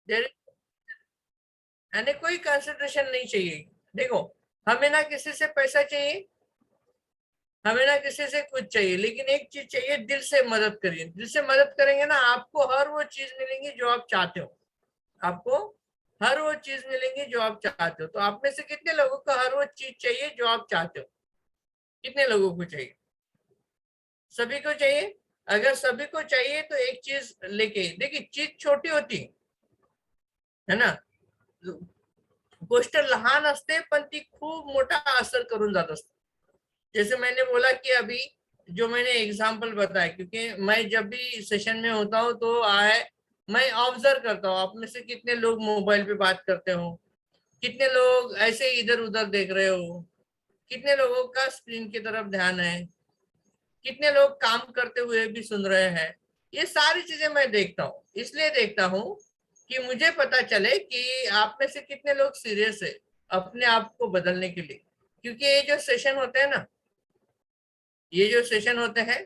देर यानी कोई कंसिडरेशन नहीं चाहिए। देखो, हमें ना किसी से पैसा चाहिए, हमें ना किसी से कुछ चाहिए, लेकिन एक चीज चाहिए, दिल से मदद करिए। दिल से मदद करेंगे ना, आपको हर वो चीज मिलेंगी जो आप चाहते हो। आपको हर वो चीज मिलेंगी जो आप चाहते हो। तो आप में से कितने लोगों को हर वो चीज चाहिए जो आप चाहते हो? कितने लोगों को चाहिए? सभी को चाहिए। अगर सभी को चाहिए तो एक चीज लेके देखिए, चीज छोटी होती है ना, गोष्ट लहान असते पण ती खूप मोठा असर करून जात असते। जैसे मैंने बोला कि अभी जो मैंने एग्जाम्पल बताया, क्योंकि मैं जब भी सेशन में होता हूँ तो मैं ऑब्जर्व करता हूँ आप में से कितने लोग मोबाइल पे बात करते हो, कितने लोग ऐसे इधर उधर देख रहे हो, कितने लोगों का स्क्रीन की तरफ ध्यान है, कितने लोग काम करते हुए भी सुन रहे हैं। ये सारी चीजें मैं देखता हूँ, इसलिए देखता हूँ कि मुझे पता चले कि आप में से कितने लोग सीरियस है अपने आप को बदलने के लिए। क्योंकि ये जो सेशन होते हैं ना, ये जो सेशन होते हैं,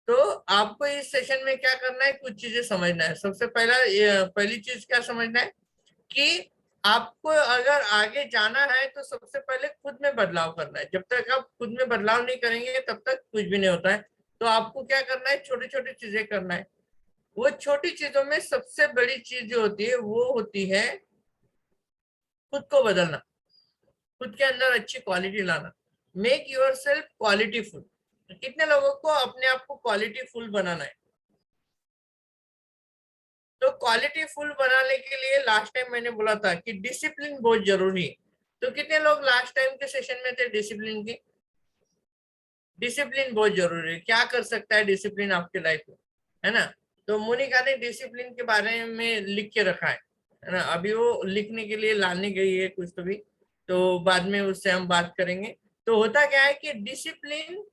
तो आपको इस सेशन में क्या करना है, कुछ चीजें समझना है। सबसे पहली चीज क्या समझना है कि आपको अगर आगे जाना है तो सबसे पहले खुद में बदलाव करना है। जब तक आप खुद में बदलाव नहीं करेंगे तब तक कुछ भी नहीं होता है। तो आपको क्या करना है, छोटी छोटी चीजें करना है। वो छोटी चीजों में सबसे बड़ी चीज जो होती है वो होती है खुद को बदलना, खुद के अंदर अच्छी क्वालिटी लाना। Make your self quality full. कितने लोगों को अपने आप को क्वालिटी फुल बनाना है? तो क्वालिटी फुल बनाने के लिए लास्ट टाइम मैंने बोला था कि डिसिप्लिन बहुत जरूरी है। तो कितने लोग लास्ट टाइम के सेशन में थे डिसिप्लिन के? डिसिप्लिन बहुत जरूरी है। क्या कर सकता है डिसिप्लिन आपके लाइफ में, है ना? तो मोनिका ने डिसिप्लिन के बारे में लिख के रखा है ना? अभी वो लिखने के लिए लाने गई है कुछ तो भी, तो बाद में उससे हम बात करेंगे। तो होता क्या है कि डिसिप्लिन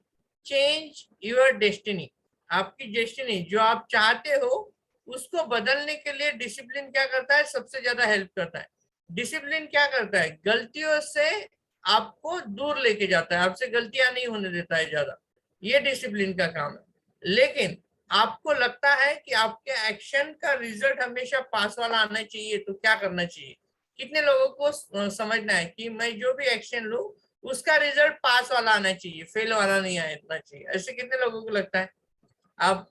चेंज योर डेस्टिनी। आपकी डेस्टिनी जो आप चाहते हो उसको बदलने के लिए डिसिप्लिन क्या करता है, सबसे ज्यादा हेल्प करता है। डिसिप्लिन क्या करता है, गलतियों से आपको दूर लेके जाता है, आपसे गलतियां नहीं होने देता है ज्यादा। ये डिसिप्लिन का काम है। लेकिन आपको लगता है कि आपके एक्शन का रिजल्ट हमेशा पास वाला आना चाहिए, तो क्या करना चाहिए? कितने लोगों को समझना है कि मैं जो भी एक्शन लूं उसका रिजल्ट पास वाला आना चाहिए, फेल वाला नहीं आना चाहिए? ऐसे कितने लोगों को लगता है? आप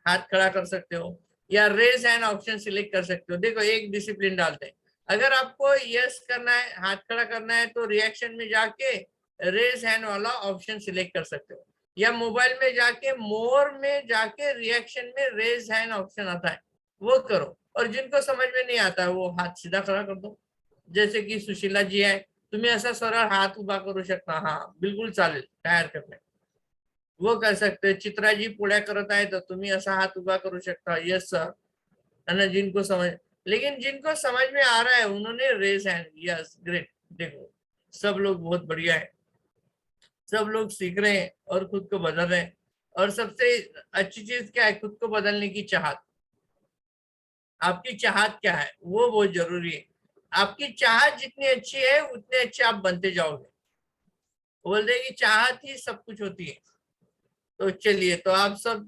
हाथ खड़ा कर सकते हो या रेज हैंड ऑप्शन सिलेक्ट कर सकते हो। देखो, एक डिसिप्लिन डालते हैं। अगर आपको यस करना है, हाथ खड़ा करना है, तो रिएक्शन में जाके रेज हैंड वाला ऑप्शन सिलेक्ट कर सकते हो, या मोबाइल में जाके मोर में जाके रिएक्शन में रेज हैंड ऑप्शन आता है, वो करो। और जिनको समझ में नहीं आता है वो हाथ सीधा खड़ा कर दो। जैसे की सुशीला जी आहे, तुम्ही असा सरळ हात उभा करू शकता, हाँ बिल्कुल चालेल, काय हरकत नाही, वो कर सकते। चित्राजी पोळ्या करत आहे तर तुम्ही असा हात उभा करू शकता, यस सर, है ना? जिनको समझ, लेकिन जिनको समझ में आ रहा है उन्होंने रेज हैंड, यस ग्रेट। देखो, सब लोग बहुत बढ़िया है, सब लोग सीख रहे हैं और खुद को बदल रहे हैं। और सबसे अच्छी चीज क्या है, खुद को बदलने की चाहत। आपकी चाहत क्या है वो बहुत जरूरी है। आपकी चाहत जितनी अच्छी है उतने अच्छे आप बनते जाओगे। बोलते हैं कि चाहत ही सब कुछ होती है। तो चलिए, तो आप सब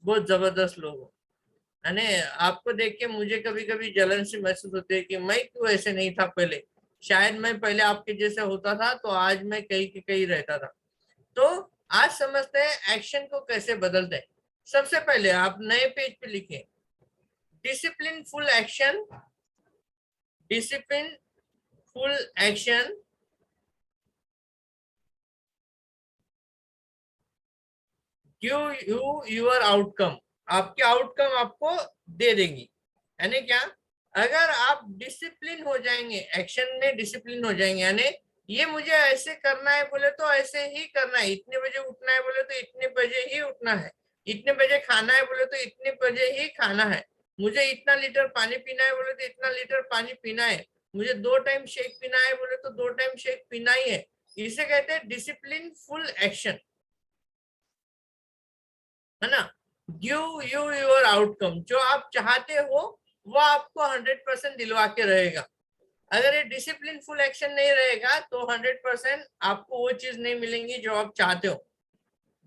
बहुत जबरदस्त लोग हो, है ना? आपको देख के मुझे कभी कभी जलन सी महसूस होती है कि मैं क्यों ऐसे नहीं था पहले। शायद मैं पहले आपके जैसे होता था तो आज मैं कहीं के कहीं रहता था। तो आज समझते हैं एक्शन को कैसे बदलते हैं। सबसे पहले आप नए पेज पे लिखें, discipline full action, discipline full action give you your outcome. आपके आउटकम आपको दे देंगी, है ना? क्या, अगर आप डिसिप्लिन हो जाएंगे, एक्शन में डिसिप्लिन हो जाएंगे, यानी ये मुझे ऐसे करना है बोले तो ऐसे ही करना है, इतने बजे उठना है बोले तो इतने बजे ही उठना है, इतने बजे खाना है बोले तो इतने बजे ही खाना है, मुझे इतना लीटर पानी पीना है बोले तो इतना लीटर पानी पीना है, मुझे 2 टाइम शेक पीना है बोले तो 2 टाइम शेक पीना ही है। इसे कहते हैं डिसिप्लिन फुल एक्शन, है ना? Give you your outcome. जो आप चाहते हो वो आपको 100% दिलवा के रहेगा। अगर ये डिसिप्लिन फुल एक्शन नहीं रहेगा तो 100% आपको वो चीज नहीं मिलेंगी जो आप चाहते हो,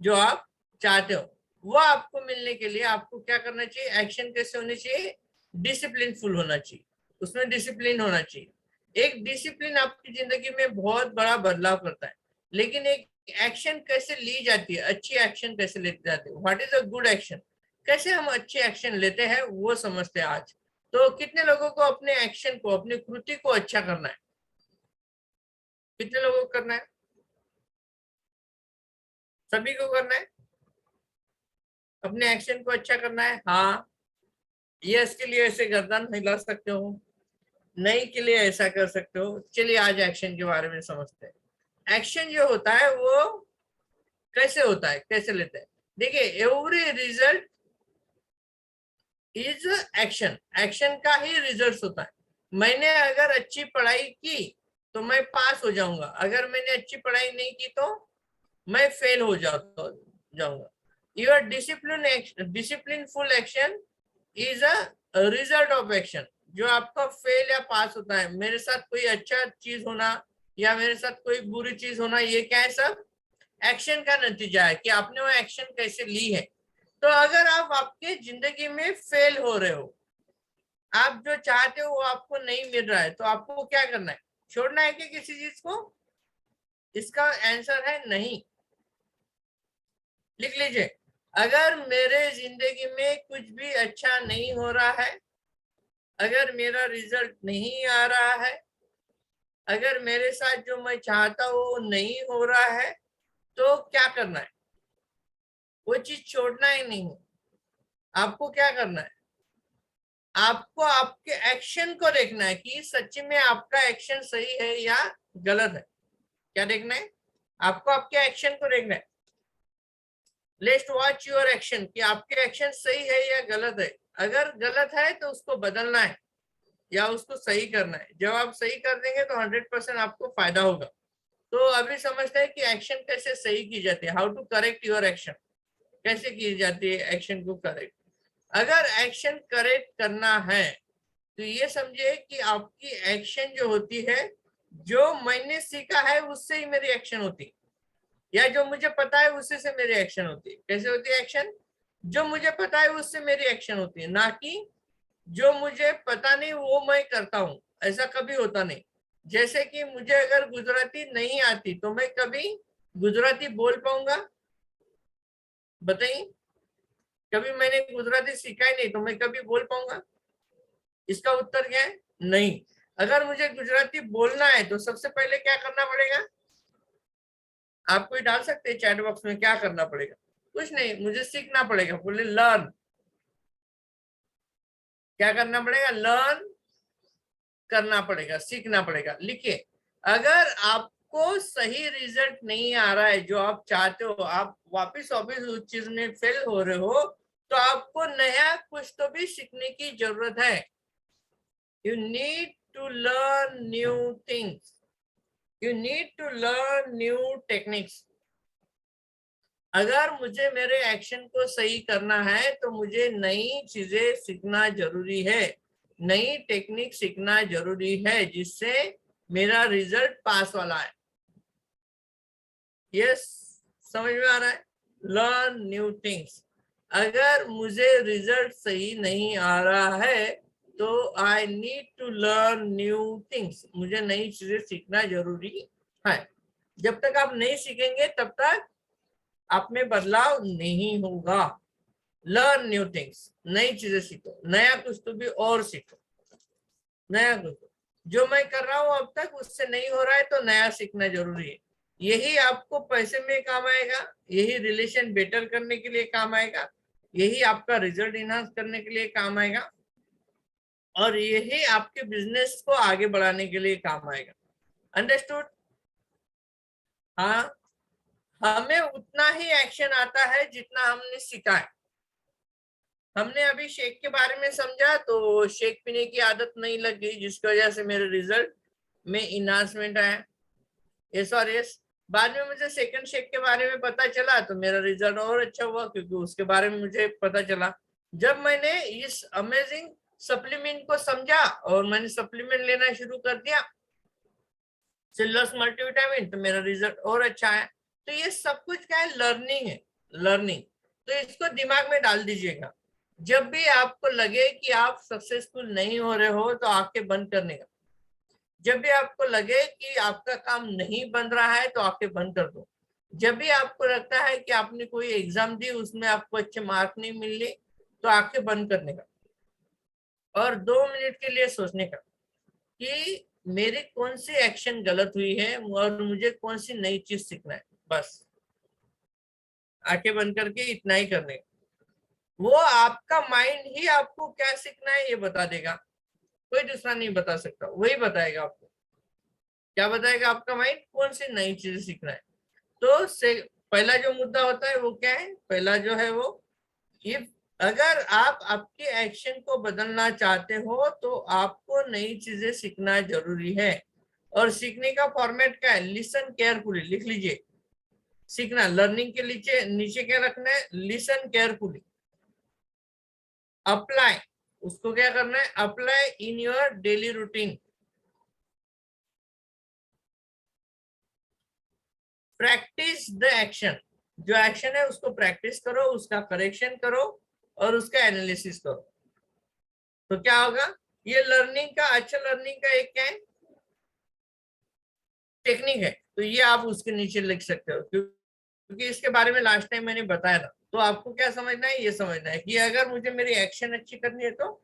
जो आप चाहते हो। वो आपको मिलने के लिए आपको क्या करना चाहिए, एक्शन कैसे होने चाहिए, डिसिप्लिन फुल होना चाहिए, उसमें डिसिप्लिन होना चाहिए। एक डिसिप्लिन आपकी जिंदगी में बहुत बड़ा बदलाव करता है। लेकिन एक एक्शन कैसे ली जाती है, अच्छी एक्शन कैसे लेते जाते हैं, what is a good action, कैसे हम अच्छे एक्शन लेते हैं वो समझते हैं आज। तो कितने लोगों को अपने एक्शन को, अपनी कृति को अच्छा करना है, कितने लोगों को करना है, सभी को करना है, अपने एक्शन को अच्छा करना है। हाँ, यस के लिए ऐसे गर्दन हिला सकते हो, नहीं के लिए ऐसा कर सकते हो। चलिए आज एक्शन के बारे में समझते हैं। एक्शन जो होता है वो कैसे होता है, कैसे लेते हैं। देखिए, every result is action, action का ही रिजल्ट होता है। मैंने अगर अच्छी पढ़ाई की तो मैं पास हो जाऊंगा, अगर मैंने अच्छी पढ़ाई नहीं की तो मैं फेल हो जाऊंगा। Your discipline full action is a result of action. जो आपका फेल या पास होता है, मेरे साथ कोई अच्छा चीज होना या मेरे साथ कोई बुरी चीज होना, ये क्या है, सब एक्शन का नतीजा है कि आपने वो एक्शन कैसे ली है। तो अगर आप आपके जिंदगी में फेल हो रहे हो, आप जो चाहते हो वो आपको नहीं मिल रहा है, तो आपको क्या करना है, छोड़ना है कि किसी चीज को? इसका आंसर है नहीं। लिख लीजिए, अगर मेरे जिंदगी में कुछ भी अच्छा नहीं हो रहा है, अगर मेरा रिजल्ट नहीं आ रहा है, अगर मेरे साथ जो मैं चाहता हूँ वो नहीं हो रहा है, तो क्या करना है, वो चीज छोड़ना ही नहीं है। आपको क्या करना है, आपको आपके एक्शन को देखना है कि सच्ची में आपका एक्शन सही है या गलत है। क्या देखना है, आपको आपके एक्शन को देखना है। लेट्स वॉच योर एक्शन कि आपके एक्शन सही है या गलत है। अगर गलत है तो उसको बदलना है या उसको सही करना है। जब आप सही कर देंगे तो 100% आपको फायदा होगा। तो अभी समझते हैं कि एक्शन कैसे सही की जाती है, how to correct your action, कैसे की जाती है एक्शन को करेक्ट। अगर एक्शन करेक्ट करना है तो ये समझिए कि आपकी एक्शन जो होती है, जो मैंने सीखा है उससे ही मेरी एक्शन होती है, या जो मुझे पता है उससे से मेरी एक्शन होती है। कैसे होती है एक्शन, जो मुझे पता है उससे मेरी एक्शन होती है, ना कि जो मुझे पता नहीं वो मैं करता हूं। ऐसा कभी होता नहीं। जैसे कि मुझे अगर गुजराती नहीं आती तो मैं कभी गुजराती बोल पाऊंगा, बताइए? कभी मैंने गुजराती सीखा ही नहीं तो मैं कभी बोल पाऊंगा? इसका उत्तर क्या है, नहीं। अगर मुझे गुजराती बोलना है तो सबसे पहले क्या करना पड़ेगा, आप कोई डाल सकते हैं चैट बॉक्स में, क्या करना पड़ेगा? कुछ नहीं, मुझे सीखना पड़ेगा, बोले लर्न। क्या करना पड़ेगा, लर्न करना पड़ेगा, सीखना पड़ेगा। लिखिए, अगर आपको सही रिजल्ट नहीं आ रहा है जो आप चाहते हो, आप वापिस वापिस उस चीज में फेल हो रहे हो, तो आपको नया कुछ तो भी सीखने की जरूरत है। You need to learn new things, you need to learn new techniques. अगर मुझे मेरे एक्शन को सही करना है तो मुझे नई चीजें सीखना जरूरी है, नई टेक्निक सीखना जरूरी है, जिससे मेरा रिजल्ट पास वाला है। यस, समझ में आ रहा है, लर्न न्यू थिंग्स। अगर मुझे रिजल्ट सही नहीं आ रहा है तो I need to learn new things, मुझे नई चीजें सीखना जरूरी है। जब तक आप नहीं सीखेंगे तब तक आप में बदलाव नहीं होगा। लर्न न्यू थिंग्स, नई चीजें सीखो, नया कुछ तो भी और सीखो, नया कुछ। जो मैं कर रहा हूं अब तक उससे नहीं हो रहा है तो नया सीखना जरूरी है। यही आपको पैसे में काम आएगा, यही रिलेशन बेटर करने के लिए काम आएगा, यही आपका रिजल्ट इनहांस करने के लिए काम आएगा, और यही आपके बिजनेस को आगे बढ़ाने के लिए काम आएगा। अंडरस्टूड? हाँ, हमें उतना ही एक्शन आता है जितना हमने सीखा है। हमने अभी शेक के बारे में समझा तो शेक पीने की आदत नहीं लग गई, जिसकी वजह से मेरे रिजल्ट में इनहांसमेंट आया। यस और यस। बाद में मुझे सेकंड शेक के बारे में पता चला तो मेरा रिजल्ट और अच्छा हुआ, क्योंकि उसके बारे में मुझे पता चला। जब मैंने इस अमेजिंग सप्लीमेंट को समझा और मैंने सप्लीमेंट लेना शुरू कर दिया, सिल्लस मल्टीविटामिन, तो मेरा रिजल्ट और अच्छा है। तो ये सब कुछ क्या है, लर्निंग है, लर्निंग। तो इसको दिमाग में डाल दीजिएगा। जब भी आपको लगे कि आप सक्सेसफुल नहीं हो रहे हो तो आंखें बंद करने का। जब भी आपको लगे कि आपका काम नहीं बन रहा है तो आंखें बंद कर दो। जब भी आपको लगता है कि आपने कोई एग्जाम दी, उसमें आपको अच्छे मार्क नहीं मिले, तो आंखें बंद करने का और 2 मिनट के लिए सोचने का कि मेरी कौन सी एक्शन गलत हुई है और मुझे कौन सी नई चीज सीखना है। बस आंखें बंद करके इतना ही करने का। वो आपका माइंड ही आपको क्या सीखना है ये बता देगा, कोई दूसरा नहीं बता सकता, वही बताएगा आपको। क्या बताएगा? आपका माइंड कौन सी नई चीजें सीखना है। तो से पहला जो मुद्दा होता है वो क्या है? पहला जो है वो, इफ अगर आप आपके एक्शन को बदलना चाहते हो तो आपको नई चीजें सीखना जरूरी है। और सीखने का फॉर्मेट क्या है? लिसन केयरफुली, लिख लीजिए। सीखना, लर्निंग के नीचे नीचे क्या रखना है? Listen carefully. अप्लाई, उसको क्या करना है? Apply in your daily routine. Practice the action, जो एक्शन है उसको प्रैक्टिस करो, उसका करेक्शन करो और उसका एनालिसिस करो। तो क्या होगा? ये लर्निंग का, अच्छा लर्निंग का एक क्या है? टेक्निक है। तो ये आप उसके नीचे लिख सकते हो, क्योंकि इसके बारे में लास्ट टाइम मैंने बताया था। तो आपको क्या समझना है? ये समझना है कि अगर मुझे मेरी एक्शन अच्छी करनी है तो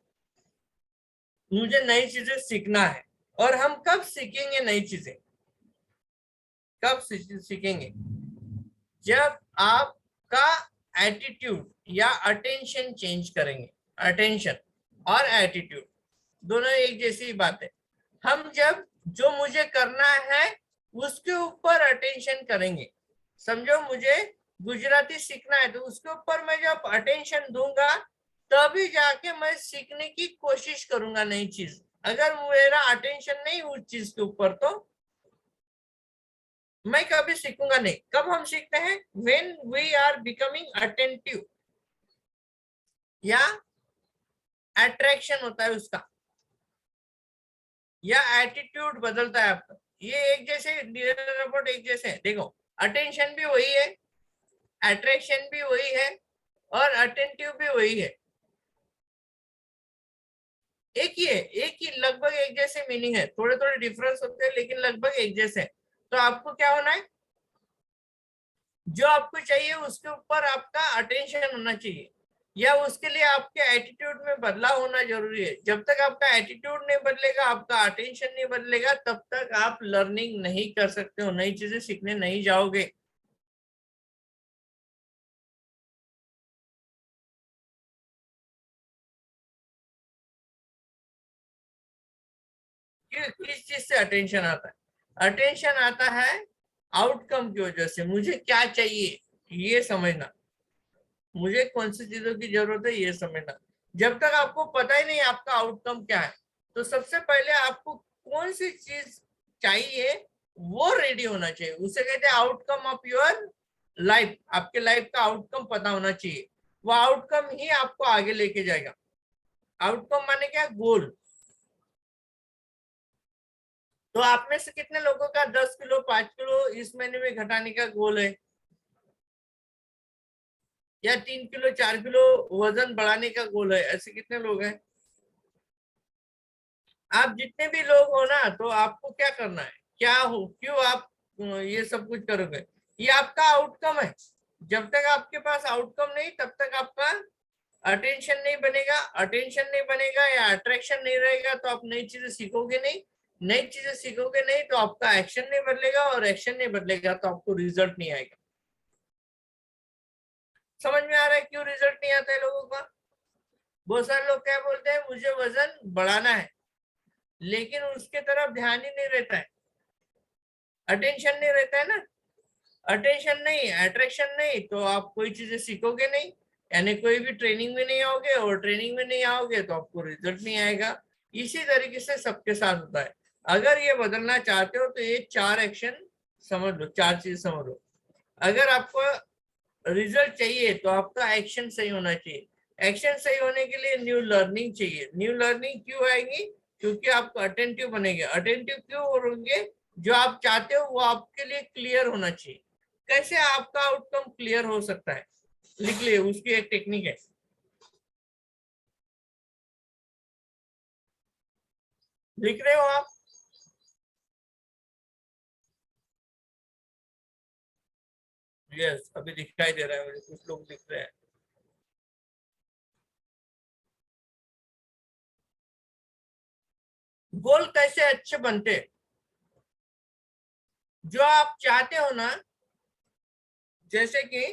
मुझे नई चीजें सीखना है। और हम कब सीखेंगे नई चीजें? कब सीखेंगे? जब आपका एटीट्यूड या अटेंशन चेंज करेंगे। अटेंशन और एटीट्यूड दोनों एक जैसी बात है। हम जब जो मुझे करना है उसके ऊपर अटेंशन करेंगे। समझो मुझे गुजराती सीखना है, तो उसके ऊपर मैं जब अटेंशन दूंगा तभी जाके मैं सीखने की कोशिश करूंगा नई चीज। अगर मेरा अटेंशन नहीं उस चीज के ऊपर तो मैं कभी सीखूंगा नहीं। कब हम सीखते हैं? When we are becoming attentive, या अट्रैक्शन होता है उसका, या एटीट्यूड बदलता है आपका। ये एक जैसे रिपोर्ट एक जैसे है। देखो, अटेंशन भी वही है, अट्रैक्शन भी वही है और अटेंटिव भी वही है। एक ही है, एक ही, लगभग एक जैसे मीनिंग है। थोड़े थोड़े डिफरेंस होते हैं लेकिन लगभग एक जैसे है। तो आपको क्या होना है? जो आपको चाहिए उसके ऊपर आपका अटेंशन होना चाहिए, या उसके लिए आपके एटीट्यूड में बदलाव होना जरूरी है। जब तक आपका एटीट्यूड नहीं बदलेगा, आपका अटेंशन नहीं बदलेगा, तब तक आप लर्निंग नहीं कर सकते हो, नई चीजें सीखने नहीं जाओगे। किस चीज से अटेंशन आता है? अटेंशन आता है आउटकम की वजह से। मुझे क्या चाहिए ये समझना, मुझे कौन सी चीजों की जरूरत है ये समझना। जब तक आपको पता ही नहीं आपका आउटकम क्या है, तो सबसे पहले आपको कौन सी चीज चाहिए वो रेडी होना चाहिए। उसे कहते हैं आउटकम ऑफ योर लाइफ। आपके लाइफ का आउटकम पता होना चाहिए। वो आउटकम ही आपको आगे लेके जाएगा। आउटकम माने क्या? गोल। तो आप में से कितने लोगों का 10 किलो 5 किलो इस महीने में घटाने का गोल है, या 3 किलो 4 किलो वजन बढ़ाने का गोल है? ऐसे कितने लोग हैं? आप जितने भी लोग हो ना, तो आपको क्या करना है? क्या हो, क्यों आप ये सब कुछ करोगे? ये आपका आउटकम है। जब तक आपके पास आउटकम नहीं, तब तक आपका अटेंशन नहीं बनेगा। अटेंशन नहीं बनेगा या अट्रैक्शन नहीं रहेगा तो आप नई चीजें सीखोगे नहीं। नई चीजें सीखोगे नहीं तो आपका एक्शन नहीं बदलेगा, और एक्शन नहीं बदलेगा तो आपको रिजल्ट नहीं आएगा। समझ में आ रहा है क्यों रिजल्ट नहीं आता है लोगों का? बहुत सारे लोग क्या बोलते हैं, मुझे वजन बढ़ाना है, लेकिन उसके तरफ ध्यान ही नहीं रहता है, अटेंशन नहीं रहता है ना। अटेंशन नहीं, अट्रैक्शन नहीं, तो आप कोई चीजें सीखोगे नहीं, यानी कोई भी ट्रेनिंग में नहीं आओगे, और ट्रेनिंग में नहीं आओगे तो आपको रिजल्ट नहीं आएगा। इसी तरीके से सबके साथ होता है। अगर ये बदलना चाहते हो तो ये 4 एक्शन समझ लो, 4 चीज समझ लो। अगर आपको रिजल्ट चाहिए तो आपका एक्शन सही होना चाहिए। एक्शन सही होने के लिए न्यू लर्निंग चाहिए। न्यू लर्निंग क्यों आएगी? क्योंकि आप अटेंटिव बनेंगे। अटेंटिव क्यों होंगे? जो आप चाहते हो वो आपके लिए क्लियर होना चाहिए। कैसे आपका आउटकम क्लियर हो सकता है? लिख लिए, उसकी एक टेक्निक है। लिख रहे हो आप? यस, अभी दिखाई दे रहा है मुझे, कुछ लोग लिख रहे हैं। गोल कैसे अच्छे बनते? जो आप चाहते हो ना, जैसे कि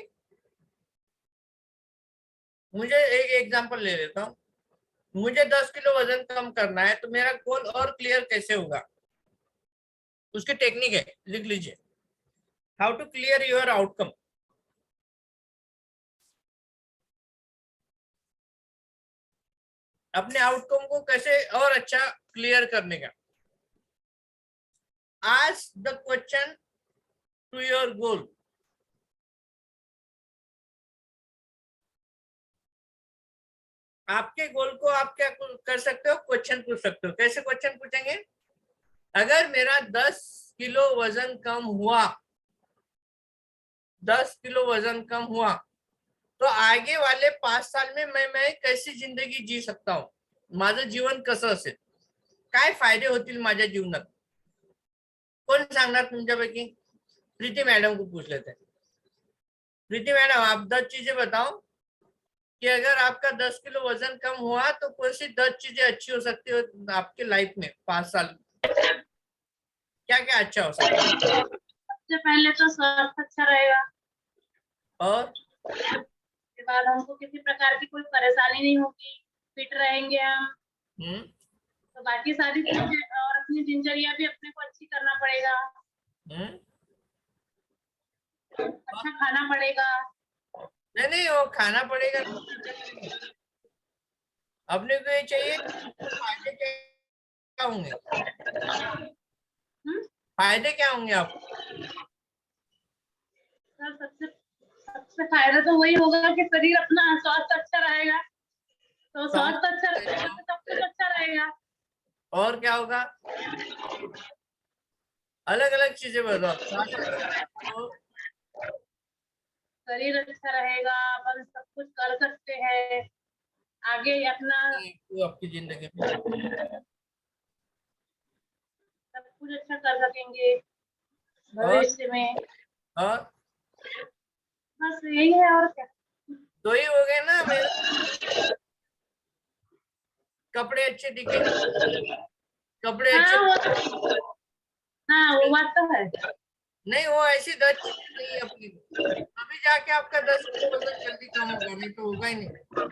मुझे एक एग्जांपल ले लेता हूँ। मुझे 10 किलो वजन कम करना है, तो मेरा गोल और क्लियर कैसे होगा? उसकी टेक्निक है, लिख लीजिए। How to clear your outcome. अपने आउटकम को कैसे और अच्छा क्लियर करने का। Ask the question to your goal. आपके गोल को आप क्या कर सकते हो? क्वेश्चन पूछ सकते हो। कैसे क्वेश्चन पूछेंगे? अगर मेरा 10 किलो वजन कम हुआ, 10 किलो वजन कम हुआ, तो आगे वाले 5 साल में मैं कैसी जिंदगी जी सकता हूँ? माझं जीवन कसं असेल? काय फायदे होतील माझ्या जीवनात? कोण सांगणार तुमच्यापैकी? प्रीति मैडम को पूछ लेते हैं। प्रीति मैडम, आप 10 चीजें बताओ कि अगर आपका 10 किलो वजन कम हुआ तो कौन सी 10 चीजें अच्छी हो सकती हो आपके लाइफ में 5 साल? क्या क्या अच्छा हो सकता है? सबसे पहले तो स्वास्थ्य अच्छा रहेगा, और उसके बाद हमको किसी प्रकार की कोई परेशानी नहीं होगी, फिट रहेंगे हम। तो बाकी सारी चीजें और अपनी दिनचर्या भी अपने को अच्छी करना पड़ेगा, अच्छा खाना पड़ेगा। नहीं नहीं, वो खाना पड़ेगा। अपने को ये चाहिए फायदे क्या होंगे? फायदे क्या होंगे आपको? सर सबसे फायदा तो वही होगा कि शरीर अपना स्वास्थ्य अच्छा रहेगा, तो स्वास्थ्य अच्छा रहेगा तो सब कुछ अच्छा रहेगा। और क्या होगा? अलग अलग चीजें बताओ। शरीर अच्छा रहेगा, अपन सब कुछ कर सकते हैं आगे अपना, तो आपकी जिंदगी में सब कुछ अच्छा कर सकेंगे और भविष्य में। और बस यही है, और क्या। दो ही हो गए ना मेरे। कपड़े अच्छे दिखेंगे, कपड़े अच्छे। हाँ वो बात तो है। नहीं, वो ऐसी 10 चीजें नहीं है अपनी को, अभी जाके आपका 10 किलो वजन जल्दी कम होगा, नहीं तो होगा ही नहीं।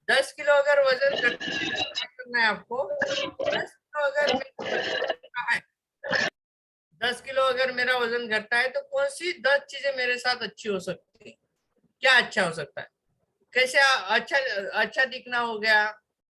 10 किलो अगर वजन करना है आपको, 10 किलो अगर है, 10 किलो अगर मेरा वजन घटता है, तो कौन सी 10 चीजें मेरे साथ अच्छी हो सकती है? क्या अच्छा हो सकता है? कैसे अच्छा अच्छा दिखना हो गया,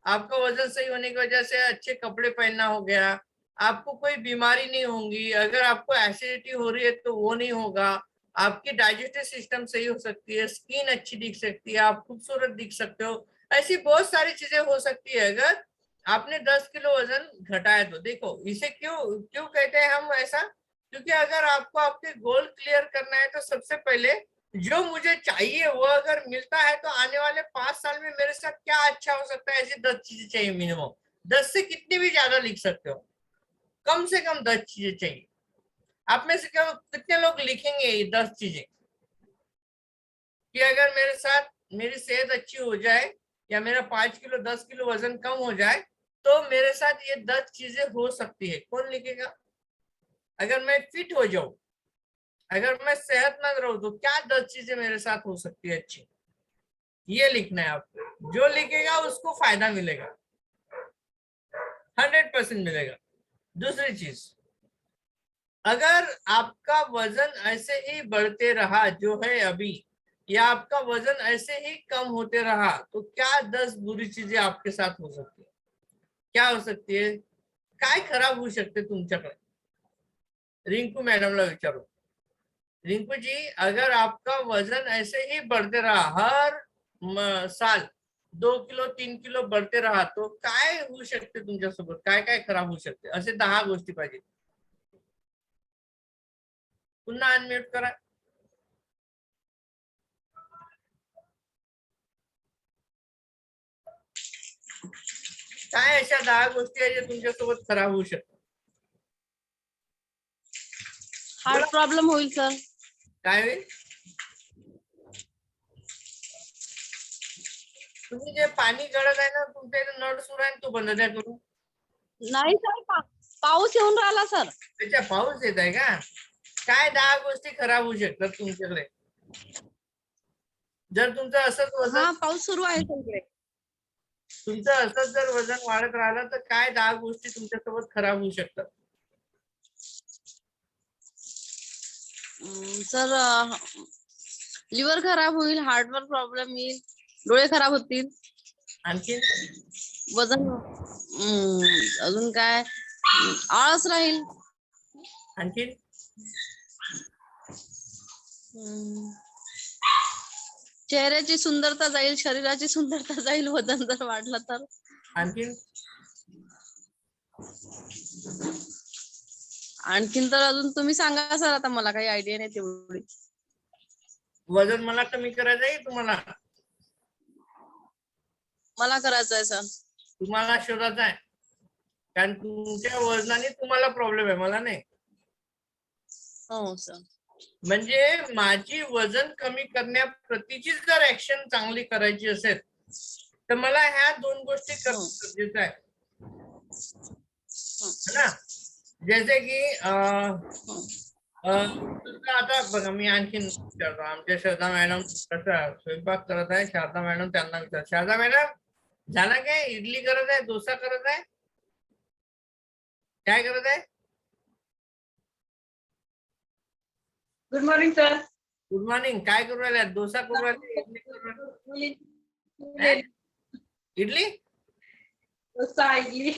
आपका वजन सही होने की वजह से अच्छे कपड़े पहनना हो गया, आपको कोई बीमारी नहीं होगी, अगर आपको एसिडिटी हो रही है तो वो नहीं होगा, आपकी डाइजेस्टिव सिस्टम सही हो सकती है, स्किन अच्छी दिख सकती है, आप खूबसूरत दिख सकते हो। ऐसी बहुत सारी चीजें हो सकती है अगर आपने 10 किलो वजन घटाया तो। देखो, इसे क्यों क्यों कहते हैं हम ऐसा? क्योंकि अगर आपको आपके गोल क्लियर करना है, तो सबसे पहले जो मुझे चाहिए वो अगर मिलता है, तो आने वाले 5 साल में मेरे साथ क्या अच्छा हो सकता है, ऐसी 10 चीजें चाहिए मिनिमम। 10 से कितनी भी ज्यादा लिख सकते हो, कम से कम 10 चीजें चाहिए। आप में से कितने लोग लिखेंगे ये 10 चीजें कि अगर मेरे साथ मेरी सेहत अच्छी हो जाए, या मेरा 5 किलो 10 किलो वजन कम हो जाए, तो मेरे साथ ये 10 चीजें हो सकती है? कौन लिखेगा? अगर मैं फिट हो जाऊं, अगर मैं सेहतमंद रहूं, तो क्या 10 चीजें मेरे साथ हो सकती है अच्छी? ये लिखना है आपको। जो लिखेगा उसको फायदा मिलेगा, 100% मिलेगा। दूसरी चीज, अगर आपका वजन ऐसे ही बढ़ते रहा जो है अभी, या आपका वजन ऐसे ही कम होते रहा, तो क्या 10 बुरी चीजें आपके साथ हो सकती है? क्या हो सकती है? काय खराब होऊ शकते तुमच्याकडे? रिंकू मैडमला विचारो। रिंकू जी, अगर आपका वजन ऐसे ही बढ़ते रहा, हर साल 2 किलो 3 किलो बढ़ते रहा, तो काय होऊ शकते तुमच्यासोबत? काय काय खराब होऊ शकते? असे 10 गोष्टी पाहिजे। पुन्हा अनम्यूट करा। काय अशा 10 गोष्टी आहेत ज्या तुमच्यासोबत खराब होऊ शकतात? हार्ट प्रॉब्लेम होईल सर. काय होईल? तुम्ही जे पाणी गळत आहे ना, तुमच्या इथे नळ सुरू आहे, तो बंद द्या करू. नाही सर, पाऊस येऊन राहिला सर. त्याच्या पाऊस येत आहे का? काय 10 गोष्टी खराब होऊ शकतात तुमच्याकडे? जर तुमचं असंच वजन, हा पाऊस सुरू आहे सगळे. तुमचं असंच जर वजन वाढत राहिलं तर काय 10 गोष्टी तुमच्यासोबत खराब होऊ शकतात? सर लिव्हर खराब होईल, हार्टवर प्रॉब्लेम येईल, डोळे खराब होतील, आणखी वजन अजून काय आळस राहील, आणखी चेहऱ्याची सुंदरता जाईल, शरीराची सुंदरता जाईल वजन जर वाढलं तर. आणखीन आणखीन तर अजून तुम्ही सांगा सर, आता मला काही आयडिया नाही तेवढी. वजन मला कमी करायचं आहे तुम्हाला? मला करायचं आहे सर. तुम्हाला शोधायचं आहे, कारण तुमच्या वजनाने तुम्हाला प्रॉब्लेम आहे, मला नाही. हो सर. म्हणजे माझी वजन कमी करण्याप्रतीची जर ऍक्शन चांगली करायची असेल तर मला ह्या 2 गोष्टी करणं गरजेचं आहे ना. जैसे की आता बघा, मी आणखीन विचारतो, आमच्या शारदा मॅडम कसं स्वयंपाक करत आहे, शारदा मॅडम त्यांना विचार, शारदा मॅडम झाला काय? इडली करत आहे, डोसा करत आहे, काय करत आहे? Good morning sir. Good morning. काय करू राहिल्या? डोसा करू राहिल्या, इडली करू राहिल्या? इडली? डोसा इडली.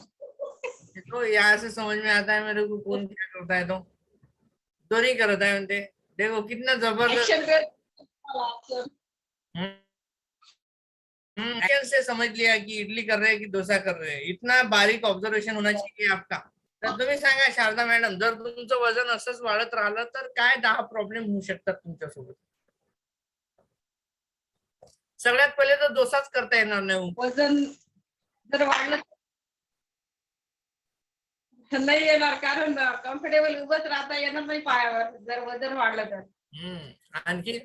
तो यहाँ से समझ में आता है मेरे को कौन क्या करता है, तो नहीं करता है उनते। देखो कितना जबरदस्त एक्शन से समझ लिया कि इडली कर रहे हैं कि डोसा कर रहे हैं। इतना बारीक ऑब्झर्वेशन होना चाहिए आपका. तर तुम्ही सांगा शारदा मॅडम, जर तुमचं वजन असंच वाढत राहिलं तर काय 10 प्रॉब्लेम होऊ शकतात तुमच्यासोबत? सगळ्यात पहिले तर डोसाच करता येणार नाही. वजन जर वाढलं नाही येणार, कारण कम्फर्टेबल उभंच राहता येणार नाही पायावर जर वजन वाढलं तर. आणखी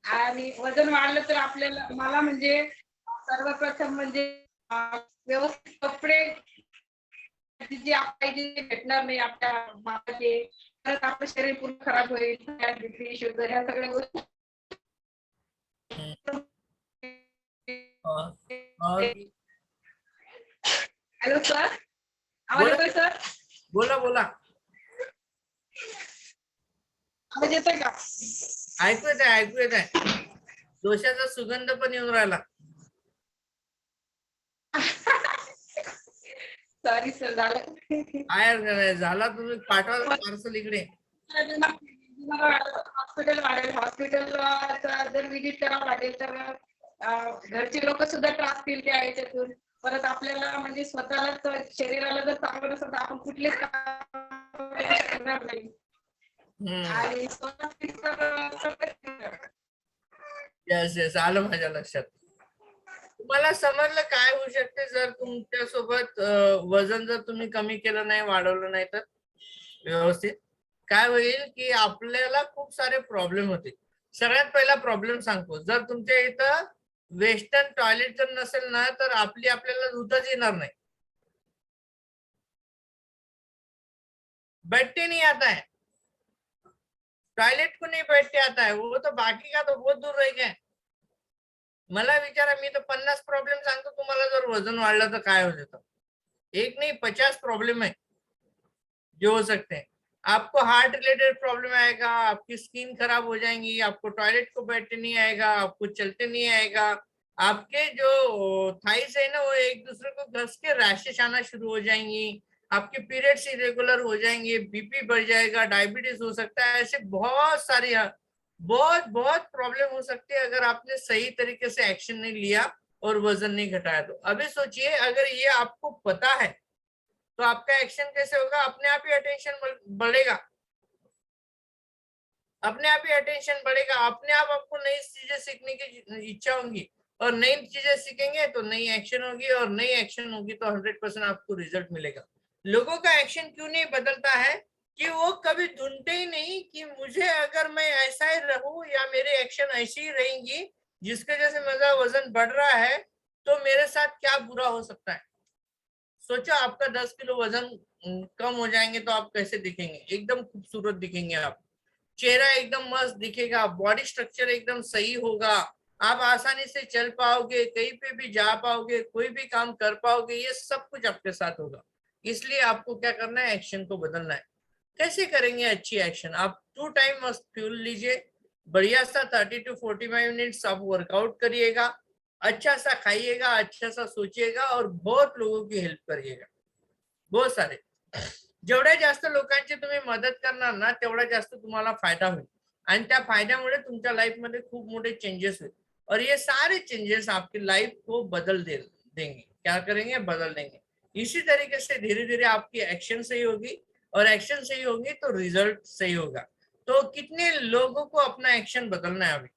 आणि वजन वाढलं तर आपल्याला, मला म्हणजे सर्वप्रथम म्हणजे व्यवस्थित कपडे जे पाहिजे भेटणार नाही आपल्या मापाचे, परत आपलं शरीर पूर्ण खराब होईल, बीपी शुगर ह्या सगळ्या गोष्टी. हॅलो सर, आवाज येतोय सर? बोला बोला. आवाज येतोय का? ऐकू येत आहे, ऐकू येत आहे. डोशाचा सुगंध पण येऊन राहिला. सॉरी सर, झालं काय झाला, तुम्ही पाठवा पार्सल इकडे. हॉस्पिटल जर विजिट करावं लागेल तर घरचे लोक सुद्धा त्रास फील त्या याच्यातून. परत आपल्याला म्हणजे स्वतःला शरीराला जर चांगलं नसेल तर आपण कुठलेच काम करणार नाही. आणि येस येस, आलं माझ्या लक्षात. तुम्हाला समजलं काय होऊ शकते जर तुमच्या सोबत वजन जर तुम्ही कमी केलं नाही, वाढवलं नाही तर व्यवस्थित काय होईल की आपल्याला खूप सारे प्रॉब्लेम होतील. सगळ्यात पहिला प्रॉब्लेम सांगतो, जर तुमच्या इथं वेस्टर्न टॉयलेट जर नसेल ना तर आपल्याला धुताच येणार नाही. बैठते नहीं आता है, टॉयलेट को नहीं बैठते आता है, वो तो बाकी का तो बहुत दूर रह गया. मला विचारा, मी तर 50 प्रॉब्लेम सांगतो तुम्हाला, जर वजन वाढलं तर काय होते. तो एक नहीं 50 प्रॉब्लम है जो हो सकते हैं. आपको हार्ट रिलेटेड प्रॉब्लम आएगा, आपकी स्किन खराब हो जाएंगी, आपको टॉयलेट को बैठने नहीं आएगा, आपको चलते नहीं आएगा, आपके जो थाइस है ना वो एक दूसरे को घस के रैशेस आना शुरू हो जाएंगी, आपके पीरियड्स इरेगुलर हो जाएंगे, बीपी बढ़ जाएगा, डायबिटीज हो सकता है. ऐसे बहुत सारी बहुत प्रॉब्लम हो सकती है अगर आपने सही तरीके से एक्शन नहीं लिया और वजन नहीं घटाया. तो अभी सोचिए, अगर ये आपको पता है तो आपका एक्शन कैसे होगा? अपने आप ही अटेंशन बढ़ेगा, अपने आप ही अटेंशन बढ़ेगा, अपने आप आपको नई चीजें सीखने की इच्छा होगी और नई चीजें सीखेंगे तो नई एक्शन होगी, और नई एक्शन होगी तो 100% आपको रिजल्ट मिलेगा। लोगों का एक्शन क्यों नहीं बदलता है कि वो कभी ढूंढते ही नहीं कि मुझे अगर मैं ऐसा ही रहूं या मेरी एक्शन ऐसी ही रहेंगी जिसके वजह से मेरा वजन बढ़ रहा है तो मेरे साथ क्या बुरा हो सकता है। सोचो आपका 10 किलो वजन कम हो जाएंगे तो आप कैसे दिखेंगे? एकदम खूबसूरत दिखेंगे आप, चेहरा एकदम मस्त दिखेगा, बॉडी स्ट्रक्चर एकदम सही होगा, आप आसानी से चल पाओगे, कहीं पे भी जा पाओगे, कोई भी काम कर पाओगे, ये सब कुछ आपके साथ होगा। इसलिए आपको क्या करना है, एक्शन को बदलना है। कैसे करेंगे अच्छी एक्शन? आप 2 टाइम मस्त फ्यूल लीजिए, बढ़िया सा 30 to 45 मिनट्स आप वर्कआउट करिएगा, अच्छा सा खाइएगा, अच्छा सा सोचिएगा और बहुत लोगों की हेल्प करिएगा, बहुत सारे। जेवढ्या जास्त लोकांची तुम्ही मदत करणार ना तेवढा जास्त तुम्हाला फायदा होईल, आणि त्या फायद्यामुळे तुमच्या लाइफ मध्ये खूप मोठे चेंजेस होईल, और ये सारे चेंजेस आपकी लाइफ को बदल देंगे। क्या करेंगे? बदल देंगे। इसी तरीके से धीरे धीरे आपकी एक्शन सही होगी, और एक्शन सही होगी तो रिजल्ट सही होगा। तो कितने लोगों को अपना एक्शन बदलना है? अभी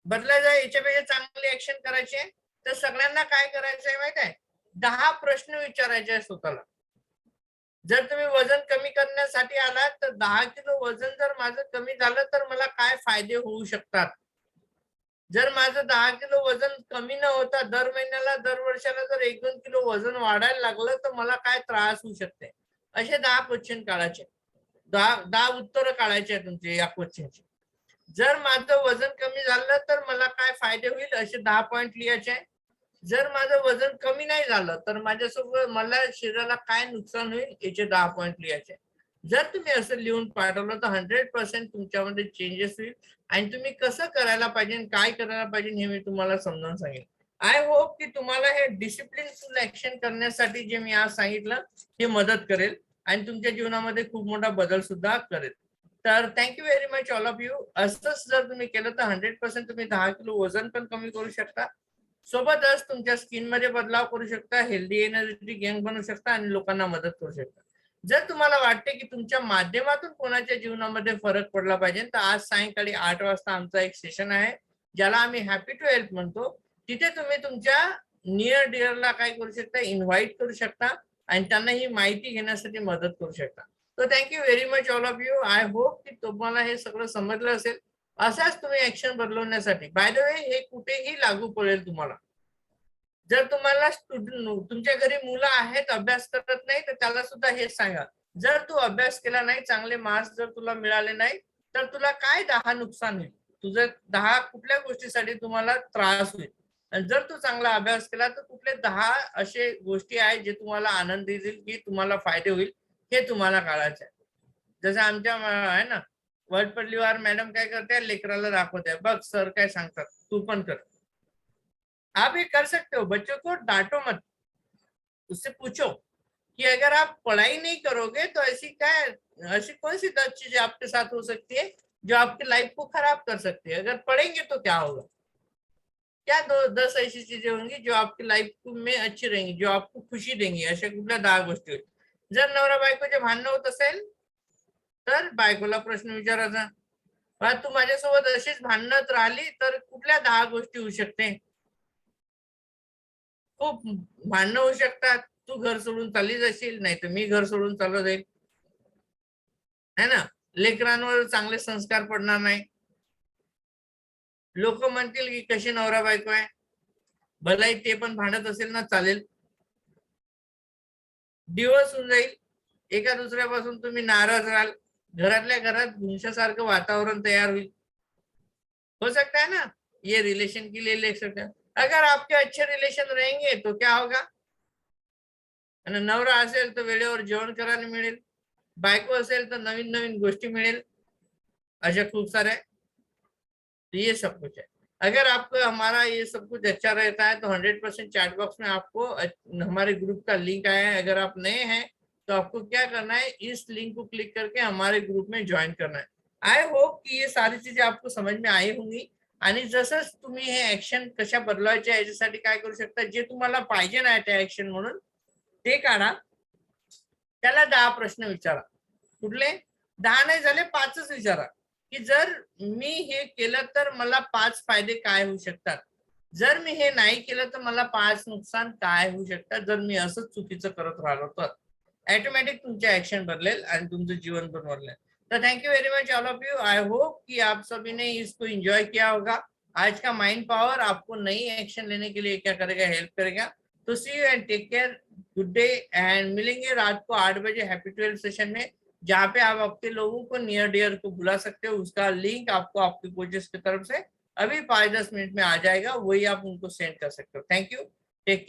बदला जाए याच्यापेक्षा चांगली ऍक्शन करायची आहे तर सगळ्यांना काय करायचंय माहित आहे? 10 प्रश्न विचारायचे आहे स्वतःला। जर तुम्ही वजन कमी करण्यासाठी आलात तर 10 किलो वजन जर माझं कमी झालं तर मला काय फायदे होऊ शकतात? जर माझं 10 किलो वजन कमी न होता दर महिन्याला दर वर्षाला जर 1-2 किलो वजन वाढायला लागलं तर मला काय त्रास होऊ शकते? असे 10 क्वेश्चन काढायचे, 10 उत्तर काढायचे तुमचे या क्वेश्चनचे। जर माझं वजन कमी झालं तर मला काय फायदे होईल असे 10 पॉइंट लिहायचे। जर माझं वजन कमी नाही झालं तर माझ्यासोबत मला शरीराला काय नुकसान होईल याचे 10 पॉइंट लिहायचे। जर तुम्ही असं लिहून पाठवलं तर 100% तुमच्यामध्ये चेंजेस होईल, आणि तुम्ही कसं करायला पाहिजे, काय करायला पाहिजे हे मी तुम्हाला समजावून सांगेन। आय होप की तुम्हाला हे डिसिप्लिनफुल ऍक्शन करण्यासाठी जे मी आज सांगितलं हे मदत करेल, आणि तुमच्या जीवनामध्ये खूप मोठा बदल सुद्धा करेल। तर thank you very much all of you. असंच जर तुम्ही केलं तर 100% तुम्ही 10 किलो वजन पण कमी करू शकता, सोबतच तुमच्या स्किन मध्ये बदलाव करू शकता, हेल्दी एनर्जेटिक यंग बनू शकता आणि लोकांना मदत करू शकता। जर तुम्हाला वाटते की तुमच्या माध्यमातून कोणाच्या जीवनामध्ये फरक पडला पाहिजे तर आज सायंकाळी 8 वाजता आमचा एक सेशन आहे ज्याला आम्ही हॅपी टू हेल्प म्हणतो। तिथे तुम्ही तुमच्या नियर डिअरला काय करू शकता, इन्व्हाइट करू शकता आणि त्यांना ही माहिती घेण्यासाठी मदत करू शकता। तो thank you very much all of you. I hope की तुम्हाला हे सगळं समजलं असेल। असाच तुम्ही ऍक्शन बदलवण्यासाठी, बाय द वे हे कुठेही लागू पडेल तुम्हाला। जर तुम्हाला तुमच्या घरी मुलं आहेत अभ्यास करत नाही तर त्याला सुद्धा हेच सांगा, जर तू अभ्यास केला नाही, चांगले मार्क्स जर तुला मिळाले नाही तर तुला काय 10 नुकसान होईल, तुझं 10 कुठल्या गोष्टीसाठी तुम्हाला त्रास होईल, आणि जर तू चांगला अभ्यास केला तर कुठले 10 असे गोष्टी आहेत जे तुम्हाला आनंद देतील, की तुम्हाला फायदे होईल, हे तुम्हाला काढायचं आहे। जसं आमच्या आहे ना वर्ड पडलीवार मॅडम काय करते, लेकराला दाखवते, बघ सर काय सांगतात तू पण कर। आप ये कर सकते हो, बच्चों को डांटो मत, उससे पूछो कि अगर आप पढ़ाई नहीं करोगे तो ऐसी कौन सी 10 चीजें आपके साथ हो सकती है जो आपकी लाइफ को खराब कर सकती है, अगर पढ़ेंगे तो क्या होगा, क्या 10 ऐसी चीजें होंगी जो आपकी लाइफ में अच्छी रहेंगी, जो आपको खुशी देंगी, अशा कुठल्या 10 गोष्टी होईल। जर नवरा बायकोचे भांडण होत असेल तर बायकोला प्रश्न विचारायचा, बा तू माझ्यासोबत अशीच भांडणत राहिली तर कुठल्या 10 गोष्टी होऊ शकते? खूप भांडणं होऊ शकतात, तू घर सोडून चालली जाशील, नाही तर मी घर सोडून चाललो जाईल, है ना। लेकरांवर चांगले संस्कार पडणार नाही, लोक म्हणतील की कशी नवरा बायको आहे, भलाई ते पण भांडत असेल ना चालेल, दिवस होऊन जाईल, एका दुसऱ्यापासून तुम्ही नाराज राहाल, घरातल्या घरात भुंशासारखं वातावरण तयार होईल, हो सकता है ना। ये रिलेशन के लिए ले सकते हैं। अगर आपके अच्छे रिलेशन रहेंगे तो क्या होगा, नवरा असेल तर वेळेवर जेवण करायला मिळेल, बायको असेल तर नवीन नवीन गोष्टी मिळेल, अशा खूप सारे, तो ये सब कुछ है। अगर आपको हमारा ये सब कुछ अच्छा रहता है तो 100% चैट बॉक्स में आपको हमारे ग्रुप का लिंक आया है। अगर आप नए हैं तो आपको क्या करना है, इस लिंक को क्लिक करके हमारे ग्रुप में ज्वाइन करना है। आय होप की ये सारी चीजें आपको समझ में आई होंगी, आणि जसंच तुम्ही हे ऍक्शन कशा बदलवायचे याच्यासाठी काय करू शकता, जे तुम्हाला पाहिजे ना त्या ऍक्शन म्हणून ते काढा, त्याला 10 प्रश्न विचारा, कुठले 10 नाही झाले 5च विचारा, की जर मी हे केलं तर मला 5 फायदे काय होऊ शकतात, जर मी हे नाही केलं तर मला 5 नुकसान काय होऊ शकतात, जर मी असंच चुकीचं करत राहिलो तर ऑटोमॅटिक तुमचे ऍक्शन बदलेल आणि तुमचं जीवन पण बदलेल. तो thank you very much all of you. I hope कि आप सभी ने इसको एंजॉय किया होगा. आज का माइंड पावर आपको नई एक्शन लेने के लिए क्या करेगा, हेल्प करेगा. तो see you and take care, good day, and मिलेंगे रात को 8 बजे हैप्पी 12 सेशन में, जहाँ पे आप अपने लोगों को नियर डियर को बुला सकते हो. उसका लिंक आपको आपके कोचेस की तरफ से अभी 5-10 मिनट में आ जाएगा, वही आप उनको सेंड कर सकते हो. Thank you, take care.